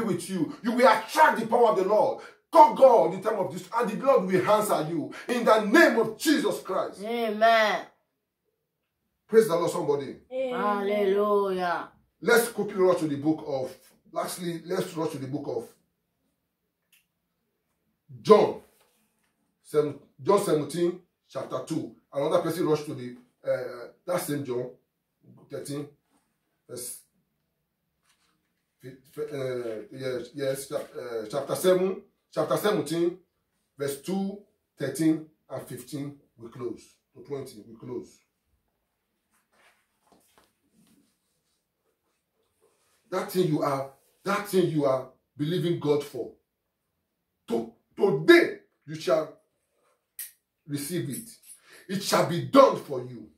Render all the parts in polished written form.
with you. You will attract the power of the Lord. Call God in time of this, and the Lord will answer you. In the name of Jesus Christ. Amen. Praise the Lord, somebody. Amen. Hallelujah. Let's quickly rush to the book of, lastly, let's rush to the book of John 17, chapter 2. Another person rush to the, that same John 13, verse, chapter 17, verse 2, 13, and 15, we close. To 20, we close. That thing you are believing God for. Today, you shall receive it. It shall be done for you.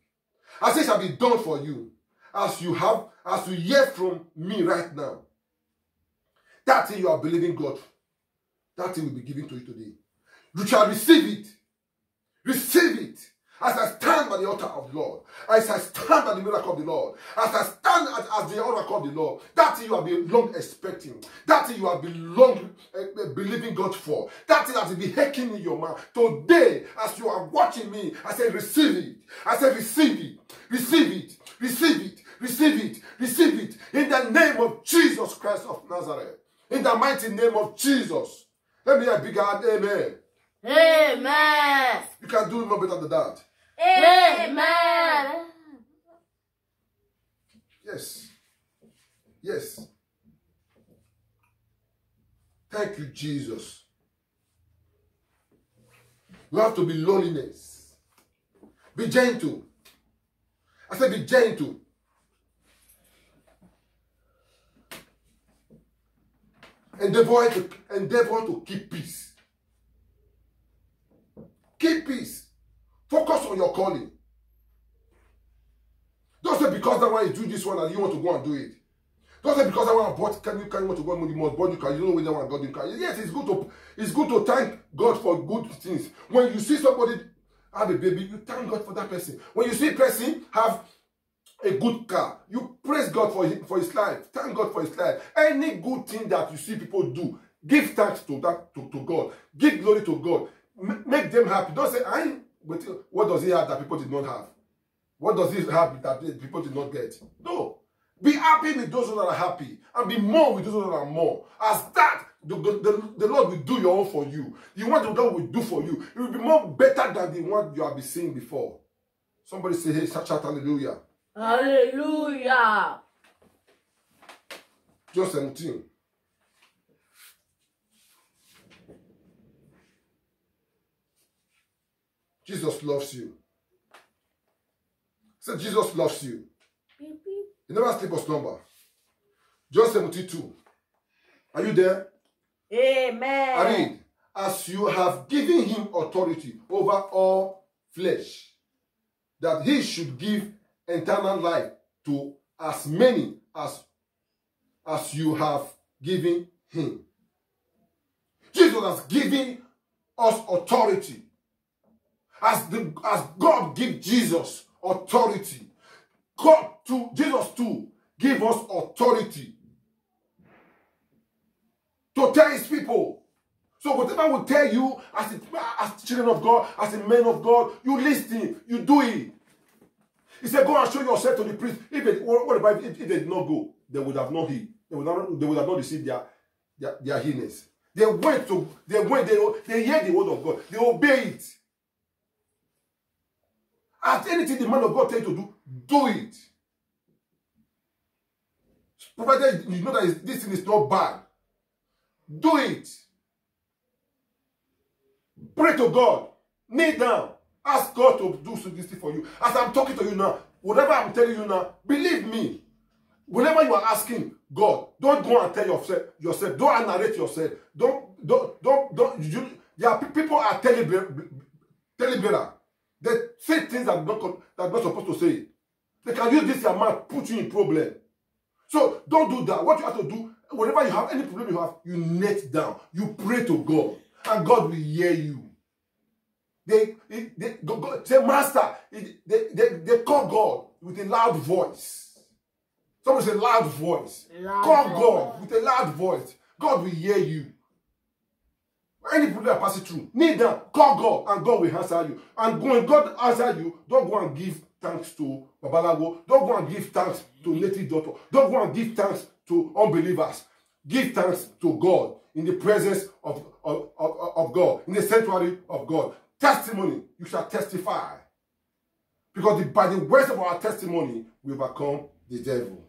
I say it shall be done for you. As you hear from me right now. That thing you are believing God, that thing will be given to you today. You shall receive it. Receive it. As I stand by the altar of the Lord, as I stand by the miracle of the Lord, as I stand as the oracle of the Lord, that thing you have been long expecting, that thing you have been long believing God for, that thing that will be aching in your mind. Today, as you are watching me, I say receive it. I say receive it. Receive it. Receive it. Receive it. Receive it. In the name of Jesus Christ of Nazareth. In the mighty name of Jesus. Let me hear a big hand. Amen. Amen. You can do no better than that. Amen. Yes. Yes. Thank you, Jesus. You have to be lowliness. Be gentle. I said be gentle. Endeavor to keep peace. Keep peace. Focus on your calling. Don't say because that one is doing this one and you want to go and do it. Don't say because that one bought, can you want to go and do the most, but you can, you don't know whether one God you can. Yes, it's good to thank God for good things. When you see somebody have a baby, you thank God for that person. When you see a person have a good car, you praise God for his life. Thank God for his life. Any good thing that you see people do, give thanks to that to God. Give glory to God. Make them happy. Don't say, what does he have that people did not have? What does he have that people did not get? No. Be happy with those that are happy. And be more with those that are more. As that, the Lord will do your own for you. The one the Lord will do for you. It will be more better than the one you have been seeing before. Somebody say, hey, shout hallelujah. Hallelujah. John 17. Jesus loves you. Say, Jesus loves you. He never sleep or slumber. John 17:2. Are you there? Amen. I read, as you have given him authority over all flesh, that he should give eternal life to as many as you have given him. Jesus has given us authority. As God gave Jesus authority, Jesus too gave us authority to tell his people. So whatever we tell you as children of God, as a man of God, you listen, you do it. He said, go and show yourself to the priest. If they did not go, they would have not healed. They would have not received their healings. They hear the word of God. They obey it. As anything the man of God tells you to do, do it. Provided you know that this thing is not bad. Do it. Pray to God. Kneel down. Ask God to do this thing for you. As I'm talking to you now, whatever I'm telling you now, believe me. Whenever you are asking God, don't go and tell yourself. Don't narrate yourself. People are telebearer. They say things that they're not supposed to say. They can use this your mouth, put you in problem. So don't do that. What you have to do, whenever you have any problem you have, you kneel down. You pray to God. And God will hear you. They say, Master, they call God with a loud voice. Somebody say loud voice. Call God with a loud voice. God will hear you. Any problem that passes through, kneel down, call God, and God will answer you. And when God answers you, don't go and give thanks to Babalawo. Don't go and give thanks to native doctor. Don't go and give thanks to unbelievers. Give thanks to God in the presence of God, in the sanctuary of God. Testimony, you shall testify. Because by the words of our testimony, we overcome the devil.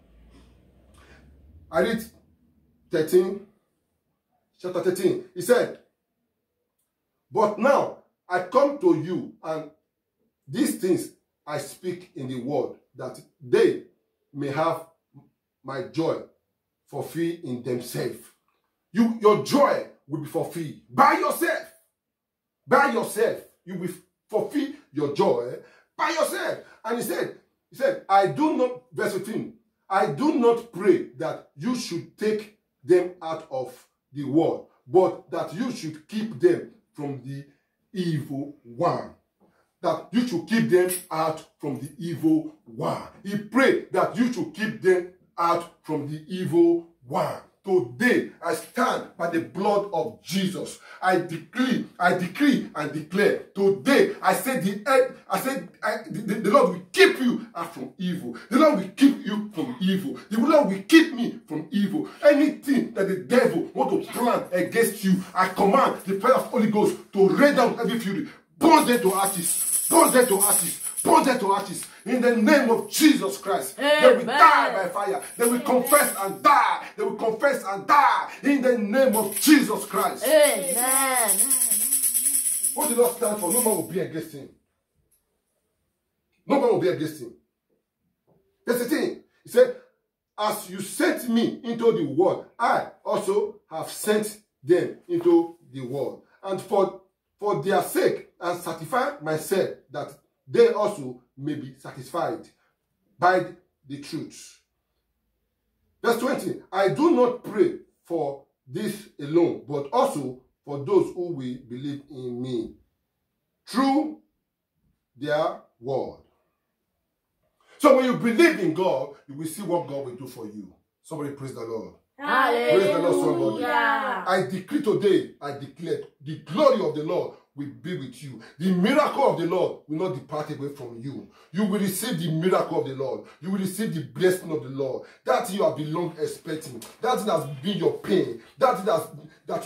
I read 13, chapter 13. He said, but now I come to you, and these things I speak in the word, that they may have my joy fulfilled in themselves. Your joy will be fulfilled by yourself. By yourself. You will fulfill your joy by yourself. And he said, I do not, verse 15, I do not pray that you should take them out of the world, but that you should keep them from the evil one. That you should keep them out from the evil one. He prayed that you should keep them out from the evil one. Today, I stand by the blood of Jesus. I decree and declare. Today, I say the Lord will keep you out from evil. The Lord will keep you from evil. The Lord will keep me from evil. Anything that the devil wants to plan against you, I command the fire of Holy Ghost to rain down every fury. Burn them to ashes. Burn them to ashes. Burn them to ashes. In the name of Jesus Christ. Amen. They will die by fire. They will confess and die. They will confess and die. In the name of Jesus Christ. Amen. What did Lord stand for? No man will be against him. No man will be against him. That's the thing. He said, as you sent me into the world, I also have sent them into the world. And for their sake, I sanctify myself, that they also may be satisfied by the truth. Verse 20, I do not pray for this alone, but also for those who will believe in me through their word. So when you believe in God, you will see what God will do for you. Somebody praise the Lord. Hallelujah. Praise the Lord, somebody. I decree today, I declare, the glory of the Lord will be with you. The miracle of the Lord will not depart away from you. You will receive the miracle of the Lord. You will receive the blessing of the Lord. That you have been long expecting. That has been your pain. That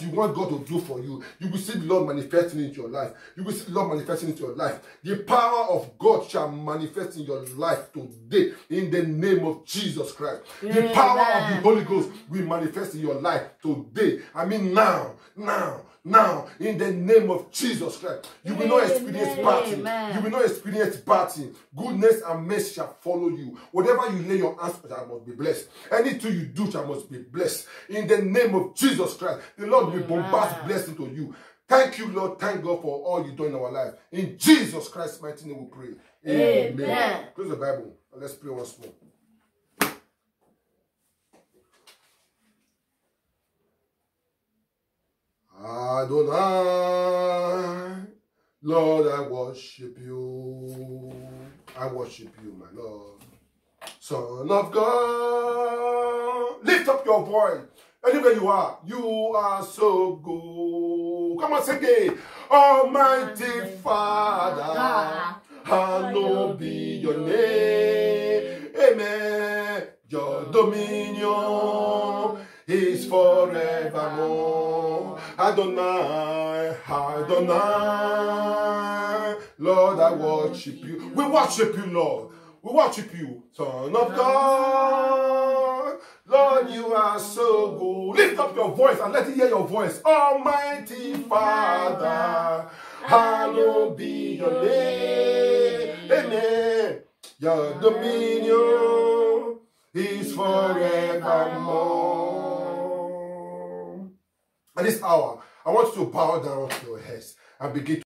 you want God to do for you. You will see the Lord manifesting into your life. You will see the Lord manifesting into your life. The power of God shall manifest in your life today in the name of Jesus Christ. The power of the Holy Ghost will manifest in your life today. I mean now, in the name of Jesus Christ. You will not experience batting. You will not experience batting. Goodness and mercy shall follow you. Whatever you lay your hands on shall must be blessed. Anything you do shall must be blessed. In the name of Jesus Christ, the Lord will bombast blessing to you. Thank you, Lord. Thank God for all you do in our life. In Jesus Christ's mighty name we pray. Amen. Close the Bible and let's pray once more. Adonai, Lord, I worship you. I worship you, my Lord. Son of God, lift up your voice. Anywhere you are so good. Come on, sing it. Almighty Father, hallowed be your name. Amen. Your dominion is forevermore. Adonai, Adonai, Lord, I worship you. We worship you, Lord. We worship you, Son of God. Lord, you are so good. Lift up your voice and let it hear your voice. Almighty Father, hallowed be your name. Amen. Your dominion is forevermore. At this hour, I want you to bow down to your heads and begin to